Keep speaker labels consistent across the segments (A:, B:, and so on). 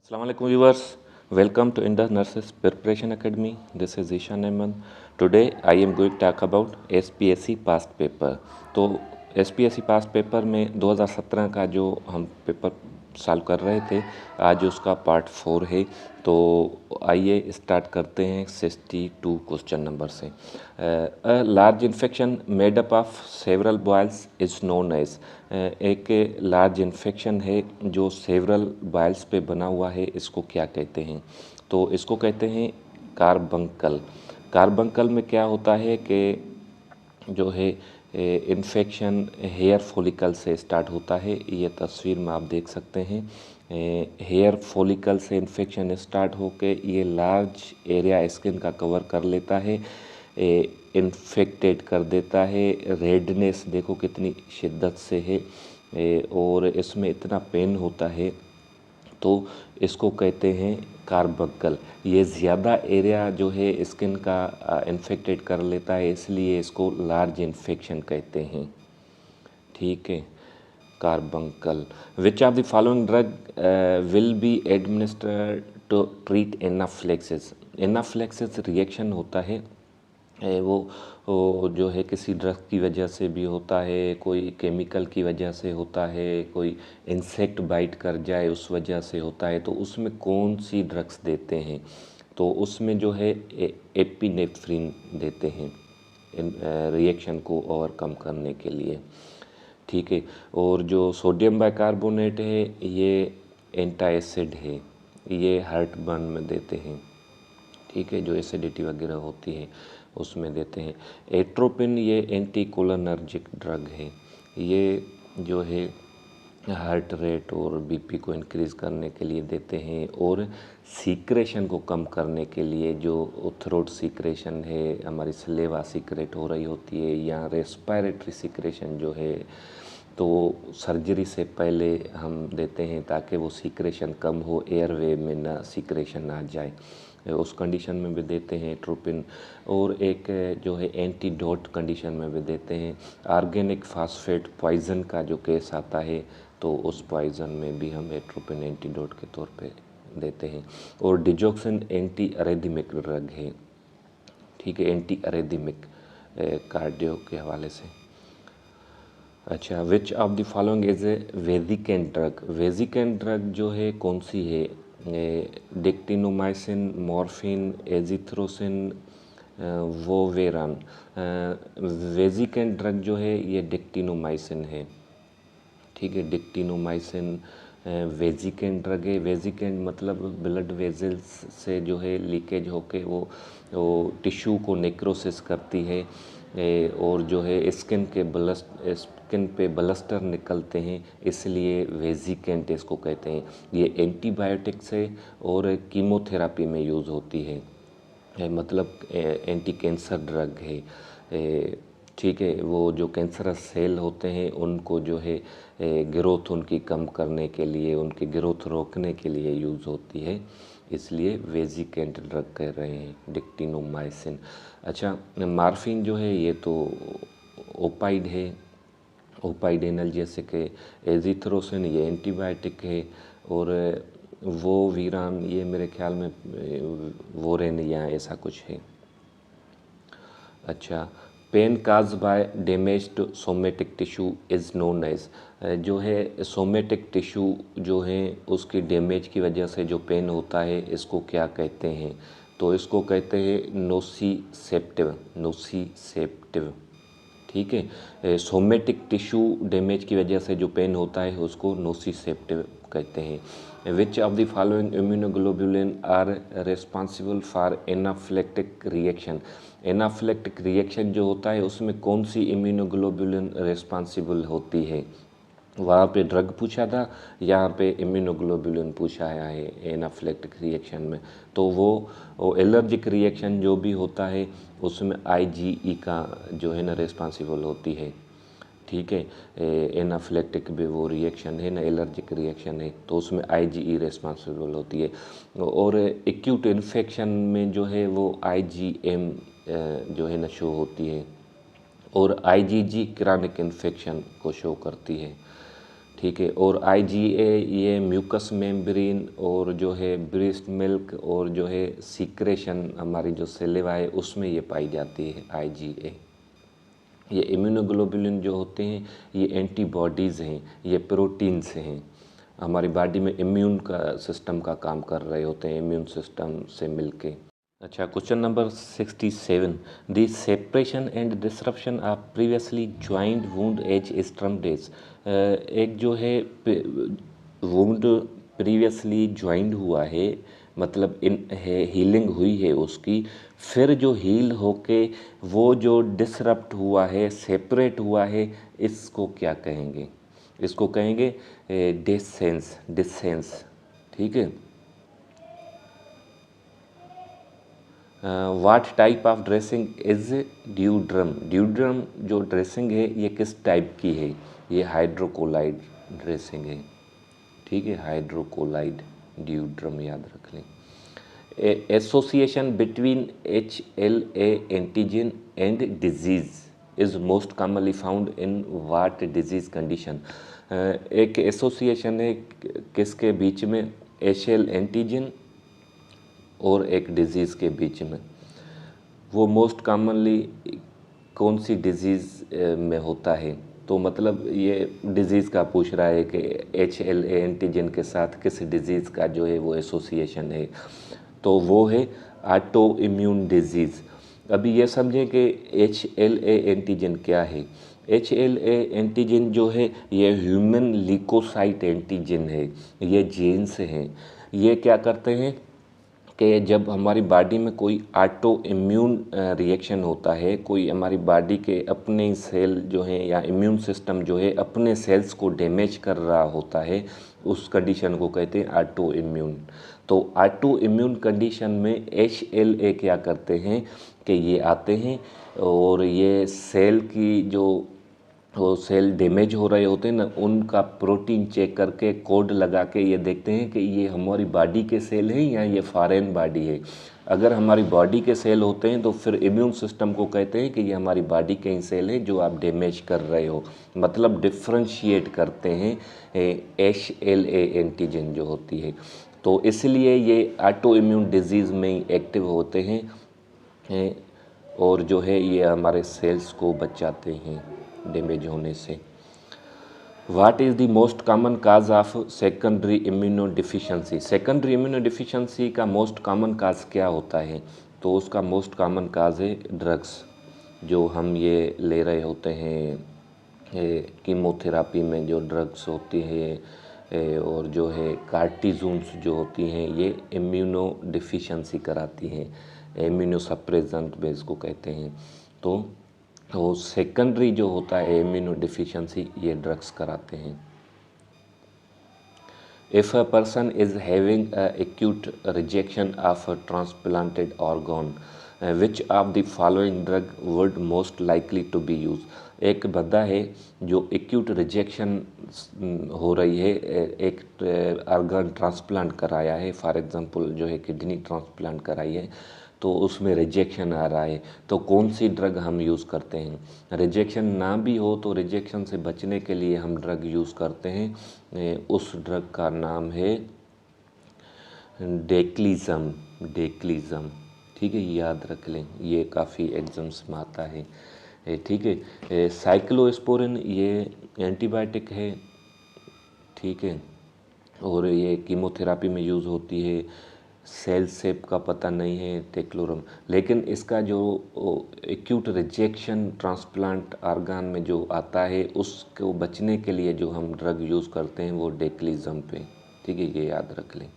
A: Assalamualaikum viewers, welcome to Indus Nurses Preparation Academy. This is Ishan Ahmed. Today I am going to talk about SPSC past paper. तो SPSC past paper में 2017 का जो हम paper solve कर रहे थे, आज उसका पार्ट 4 है। तो आइए स्टार्ट करते हैं 62 क्वेश्चन नंबर से। Large infection made up of several boils is known as, एक लार्ज इन्फेक्शन है जो सेवरल बॉयल्स पे बना हुआ है, इसको क्या कहते हैं? तो इसको कहते हैं कार्बंकल। कार्बंकल में क्या होता है कि जो है इन्फेक्शन हेयर फॉलिकल से स्टार्ट होता है। ये तस्वीर में आप देख सकते हैं, हेयर फॉलिकल से इन्फेक्शन स्टार्ट होके ये लार्ज एरिया स्किन का कवर कर लेता है, इन्फेक्टेड कर देता है। रेडनेस देखो कितनी शिद्दत से है और इसमें इतना पेन होता है, तो इसको कहते हैं कार्बंकल। ये ज़्यादा एरिया जो है स्किन का इन्फेक्टेड कर लेता है, इसलिए इसको लार्ज इन्फेक्शन कहते हैं। ठीक है, carbuncle. Which of the following drug will be administered to treat anaphylaxis? Anaphylaxis reaction होता है, वो जो है किसी ड्रग की वजह से भी होता है, कोई केमिकल की वजह से होता है, कोई इंसेक्ट बाइट कर जाए उस वजह से होता है। तो उसमें कौन सी ड्रग्स देते हैं? तो उसमें जो है एपिनेफ्रिन देते हैं रिएक्शन को ओवरकम करने के लिए। ठीक है, और जो सोडियम बाइकार्बोनेट है ये एंटासिड है, ये हार्ट बर्न में देते हैं। ठीक है, जो एसिडिटी वगैरह होती है उसमें देते हैं। एट्रोपिन ये एंटीकोलिनर्जिक ड्रग है, ये जो है हार्ट रेट और बीपी को इंक्रीज़ करने के लिए देते हैं, और सीक्रेशन को कम करने के लिए, जो थ्रोट सीक्रेशन है, हमारी सलेवा सीक्रेट हो रही होती है या रेस्पिरेटरी सीक्रेशन जो है, तो सर्जरी से पहले हम देते हैं ताकि वो सीक्रेशन कम हो, एयरवे में ना सीक्रेशन आ जाए, उस कंडीशन में भी देते हैं एट्रोपिन। और एक जो है एंटीडोट कंडीशन में भी देते हैं। ऑर्गेनिक फास्फेट पॉइज़न का जो केस आता है, तो उस पॉइज़न में भी हम एट्रोपिन एंटीडोट के तौर पे देते हैं। और डिजोक्सिन एंटी अरेथमिक ड्रग है। ठीक है, एंटी अरेथमिक कार्डियो के हवाले से। अच्छा, which of the following is a vesicant drug? Vesicant drug जो है कौन सी है? डिक्टिनोमाइसिन, मॉर्फिन, एजिथ्रोसिन, वोवेरान। वेजिकेंट ड्रग जो है ये डिक्टिनोमाइसिन है। ठीक है, डिक्टिनोमाइसिन वेजिकेंट ड्रग है। वेजिकेंट मतलब ब्लड वेजल्स से जो है लीकेज होके वो टिश्यू को नेक्रोसिस करती है, और जो है स्किन पे ब्लस्टर निकलते हैं, इसलिए वेजिकेंट इसको कहते हैं। ये एंटीबायोटिक्स है और कीमोथेरापी में यूज़ होती है, मतलब एंटी कैंसर ड्रग है। ठीक है, वो जो कैंसरस सेल होते हैं उनको जो है ग्रोथ उनकी कम करने के लिए, उनकी ग्रोथ रोकने के लिए यूज़ होती है, इसलिए वेजिकेंट ड्रग कह रहे हैं डिक्टिनोमाइसिन। अच्छा, मार्फिन जो है ये तो ओपाइड है, ओपाइड जैसे एजिथ्रोसिन ये एंटीबायोटिक है, और वो वीरान ये मेरे ख्याल में वोरेन या ऐसा कुछ है। अच्छा, pain caused by damage to somatic tissue is known as, जो है सोमेटिक टिश्यू जो है उसकी डैमेज की वजह से जो पेन होता है, इसको क्या कहते हैं? तो इसको कहते हैं नोसीसेप्टिव, नोसीसेप्टिव। ठीक है, सोमेटिक टिश्यू डैमेज की वजह से जो पेन होता है उसको नोसीसेप्टिव कहते हैं। Which of the following immunoglobulin are responsible for anaphylactic reaction? Anaphylactic reaction जो होता है उसमें कौन सी इम्यूनोग्लोबुलिन रिस्पॉन्सिबल होती है? वहाँ पे ड्रग पूछा था, यहाँ पे इम्यूनोग्लोबुलिन पूछा है एनाफ्लेक्टिक रिएक्शन में। तो वो एलर्जिक रिएक्शन जो भी होता है उसमें आईजीई का जो है ना रिस्पॉन्सिबल होती है। ठीक है, एनाफ्लेक्टिक भी वो रिएक्शन है ना, एलर्जिक रिएक्शन है, तो उसमें आईजीई रिस्पॉन्सिबल होती है। और एक्यूट इन्फेक्शन में जो है वो आईजीएम जो है ना शो होती है, और आईजीजी क्रॉनिक इन्फेक्शन को शो करती है। ठीक है। और IgA ये म्यूकस मेम्ब्रेन और जो है ब्रेस्ट मिल्क और जो है सीक्रेशन हमारी जो सेलिवा है उसमें ये पाई जाती है IgA। ये इम्यूनोग्लोबुलिन जो होते हैं ये एंटीबॉडीज़ हैं, ये प्रोटीन्स हैं, हमारी बॉडी में इम्यून का सिस्टम का काम कर रहे होते हैं, इम्यून सिस्टम से मिलके। अच्छा, question number 67, the separation and disruption of previously joint wound edge termed as. एक जो है वुंड प्रीवियसली ज्वाइंट हुआ है, मतलब इन है हीलिंग हुई है उसकी, फिर जो हील होके वो जो डिसरप्ट हुआ है, सेपरेट हुआ है, इसको क्या कहेंगे? इसको कहेंगे डिसेंस, डिसेंस। ठीक है। What type of dressing is Duoderm. Duoderm जो ड्रेसिंग है ये किस टाइप की है? ये हाइड्रोकोलाइड ड्रेसिंग है। ठीक है, हाइड्रोकोलाइड ड्यूड्रम याद रख लें। Association between HLA antigen and disease is most commonly found in what disease condition. एक एसोसिएशन है किसके बीच में? HL एंटीजन और एक डिज़ीज़ के बीच में। वो मोस्ट कॉमनली कौन सी डिज़ीज़ में होता है? तो मतलब ये डिज़ीज़ का पूछ रहा है कि HLA एंटीजन के साथ किस डिज़ीज़ का जो है वो एसोसिएशन है, तो वो है ऑटो इम्यून डिज़ीज़। अभी ये समझें कि HLA एंटीजन क्या है। HLA एंटीजन जो है ये ह्यूमन ल्यूकोसाइट एंटीजन है, ये जीन्स हैं। ये क्या करते हैं कि जब हमारी बॉडी में कोई ऑटो इम्यून रिएक्शन होता है, कोई हमारी बॉडी के अपने सेल जो हैं या इम्यून सिस्टम जो है अपने सेल्स को डैमेज कर रहा होता है, उस कंडीशन को कहते हैं ऑटो इम्यून। तो ऑटो इम्यून कंडीशन में HLA क्या करते हैं कि ये आते हैं और ये सेल की जो वो सेल डैमेज हो रहे होते हैं ना, उनका प्रोटीन चेक करके कोड लगा के ये देखते हैं कि ये हमारी बॉडी के सेल हैं या ये फॉरेन बॉडी है। अगर हमारी बॉडी के सेल होते हैं तो फिर इम्यून सिस्टम को कहते हैं कि ये हमारी बॉडी के ही सेल हैं जो आप डैमेज कर रहे हो, मतलब डिफ्रेंशिएट करते हैं HLA एंटीजन जो होती है। तो इसलिए ये ऑटो इम्यून डिजीज़ में ही एक्टिव होते हैं और जो है ये हमारे सेल्स को बचाते हैं डैमेज होने से। What is the most common cause of secondary immuno deficiency. Secondary immuno deficiency का मोस्ट कॉमन काज क्या होता है? तो उसका मोस्ट कॉमन काज है ड्रग्स, जो हम ये ले रहे होते हैं कीमोथेरापी में जो ड्रग्स होती है और जो है कार्टिजोन्स जो होती हैं ये इम्यूनो डिफिशेंसी कराती हैं, इम्यूनो सप्रेसेंट भी इसको कहते हैं। तो सेकेंडरी जो होता है इम्यूनो डिफिशेंसी ये ड्रग्स कराते हैं। If a person is having acute rejection of a transplanted organ, which of the following drug would most likely to be use. एक बंदा है जो एक्यूट रिजेक्शन हो रही है, एक ऑर्गन ट्रांसप्लांट कराया है, फॉर एग्जांपल जो है किडनी ट्रांसप्लांट कराई है, तो उसमें रिजेक्शन आ रहा है, तो कौन सी ड्रग हम यूज़ करते हैं? रिजेक्शन ना भी हो तो रिजेक्शन से बचने के लिए हम ड्रग यूज़ करते हैं, उस ड्रग का नाम है डेक्लिज़म। डेक्लिज़म, ठीक है, याद रख लें, ये काफ़ी एग्जाम्स में आता है। ठीक है। साइक्लोस्पोरिन ये एंटीबायोटिक है, ठीक है, और ये कीमोथेरापी में यूज़ होती है। सेल सेप का पता नहीं है टेक्लोरम, लेकिन इसका जो एक्यूट रिजेक्शन ट्रांसप्लांट ऑर्गन में जो आता है उसको बचने के लिए जो हम ड्रग यूज़ करते हैं वो डेक्लिज़म पे, ठीक है, ये याद रख लें।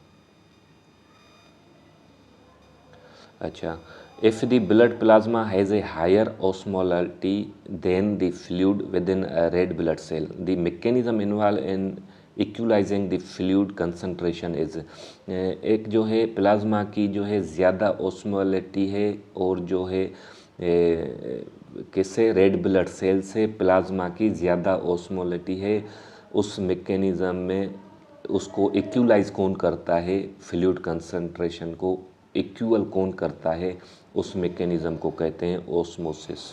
A: अच्छा, if the blood plasma has a higher osmolarity than the fluid within red blood cell, the mechanism involve in equalizing the fluid concentration is. एक जो है प्लाज्मा की जो है ज़्यादा ऑस्मोलैरिटी है और जो है किससे? रेड ब्लड सेल से प्लाज्मा की ज़्यादा ऑस्मोलैरिटी है, उस मैकेनिज्म में उसको इक्वलाइज कौन करता है? फ्लूइड कंसंट्रेशन को इक्वल कौन करता है? उस मैकेनिज्म को कहते हैं ऑस्मोसिस,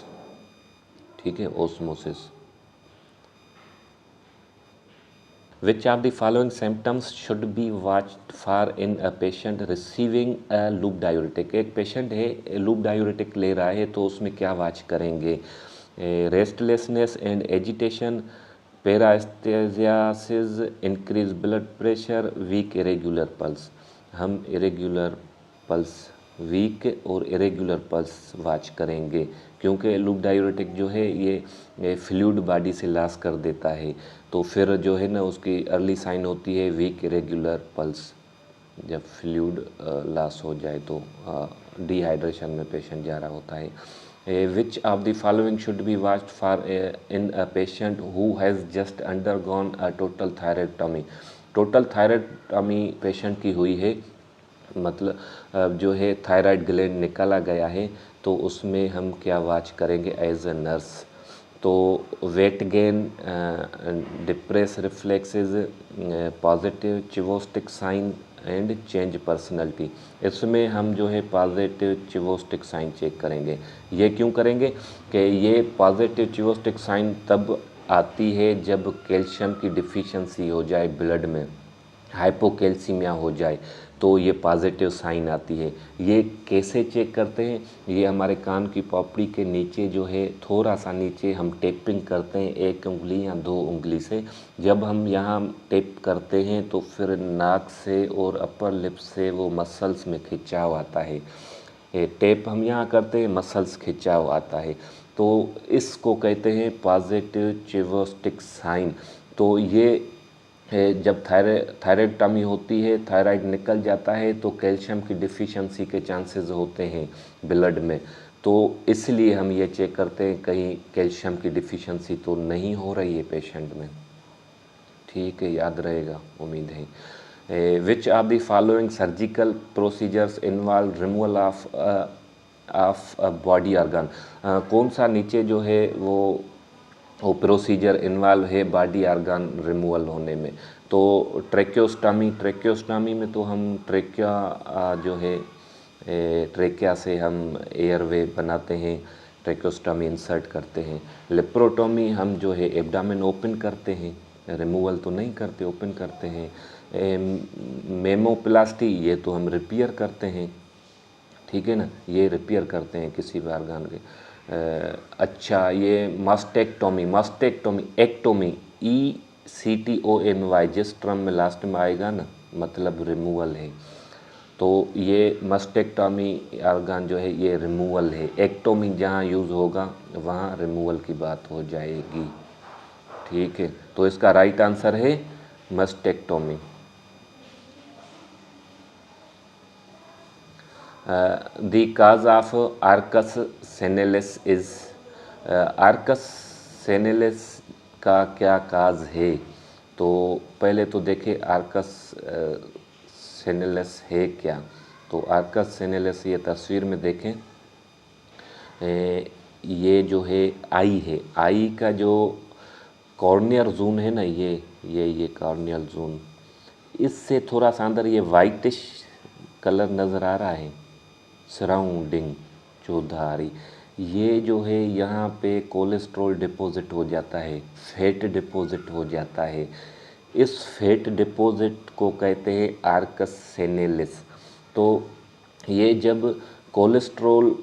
A: ठीक है, osmosis. Which are the following symptoms should be watched for in a patient receiving a loop diuretic. एक पेशेंट है लूप डायूरेटिक ले रहा है तो उसमें क्या वॉच करेंगे? Restlessness and agitation, paraesthesia, increase blood pressure, weak irregular pulse. हम इरेगुलर पल्स, वीक और इरेगुलर पल्स वॉच करेंगे, क्योंकि लूप डायूरेटिक जो है ये फ्लूइड बॉडी से लॉस कर देता है। तो फिर जो है ना उसकी अर्ली साइन होती है वीक इरेगुलर पल्स, जब फ्लूइड लॉस हो जाए तो डिहाइड्रेशन में पेशेंट जा रहा होता है। Which of the following should be watched for in a patient who has just undergone a total thyroidectomy. Total thyroidectomy patient की हुई है, मतलब जो है थायराइड ग्लैंड निकाला गया है, तो उसमें हम क्या वॉच करेंगे एज ए नर्स? तो weight gain, depressed reflexes, positive Chvostek sign and change personality. इसमें हम जो है पॉजिटिव चिवोस्टिक साइन चेक करेंगे। ये क्यों करेंगे कि ये पॉजिटिव चिवोस्टिक साइन तब आती है जब कैल्शियम की डिफिशिएंसी हो जाए, ब्लड में हाइपोकैल्सीमिया हो जाए, तो ये पॉजिटिव साइन आती है। ये कैसे चेक करते हैं? ये हमारे कान की पॉपड़ी के नीचे जो है थोड़ा सा नीचे हम टेपिंग करते हैं, 1 उंगली या 2 उंगली से। जब हम यहाँ टेप करते हैं तो फिर नाक से और अपर लिप से वो मसल्स में खिंचाव आता है। ये टेप हम यहाँ करते हैं, मसल्स खिंचाव आता है, तो इसको कहते हैं पॉजिटिव चिवोस्टिक साइन। तो ये जब थायराइडटॉमी होती है, थायराइड निकल जाता है, तो कैल्शियम की डिफिशिएंसी के चांसेस होते हैं ब्लड में। तो इसलिए हम ये चेक करते हैं कहीं कैल्शियम की डिफिशिएंसी तो नहीं हो रही है पेशेंट में। ठीक है, याद रहेगा, उम्मीद है। Which of the following surgical procedures involve removal of body organ. कौन सा नीचे जो है वो प्रोसीजर इन्वॉल्व है बॉडी ऑर्गन रिमूवल होने में? तो ट्रेक्योस्टॉमी में तो हम ट्रेकिया जो है ट्रेकिया से हम एयरवे बनाते हैं, ट्रेक्योस्टॉमी इंसर्ट करते हैं। लेप्रोटॉमी हम जो है एब्डामेन ओपन करते हैं, रिमूवल तो नहीं करते, ओपन करते हैं। मेमोप्लास्टी ये तो हम रिपेयर करते हैं, ठीक है ना, ये रिपेयर करते हैं किसी भी ऑर्गन के। अच्छा, ये मस्टेक्टोमी एक्टोमी ECTOMY जिस टर्म में लास्ट में आएगा ना, मतलब रिमूवल है। तो ये मस्टेक्टोमी ऑर्गन जो है ये रिमूवल है। एक्टोमी जहाँ यूज़ होगा वहाँ रिमूवल की बात हो जाएगी। ठीक है, तो इसका राइट आंसर है mastectomy. The cause of arcus senilis is, arcus senilis का क्या काज है? तो पहले तो देखें आर्कस सेनेलिस है क्या। तो आर्कस सेनेलिस ये तस्वीर में देखें, ये जो है आई का जो कॉर्नियल जोन है ना, ये कॉर्नियल जोन, इससे थोड़ा सा अंदर ये वाइटिश कलर नज़र आ रहा है, सराउंडिंग चौधारी, ये जो है यहाँ पे कोलेस्ट्रॉल डिपॉजिट हो जाता है, फैट डिपॉजिट हो जाता है। इस फैट डिपॉजिट को कहते हैं आर्कस सेनेलिस। तो ये जब कोलेस्ट्रॉल,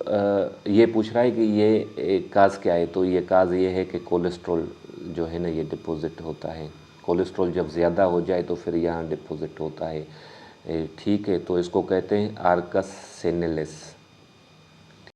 A: ये पूछ रहा है कि ये काज क्या है, तो ये काज ये है कि कोलेस्ट्रॉल जो है ना ये डिपॉजिट होता है। कोलेस्ट्रॉल जब ज़्यादा हो जाए तो फिर यहाँ डिपॉजिट होता है। ठीक है, तो इसको कहते हैं आर्कस सेनेलिस।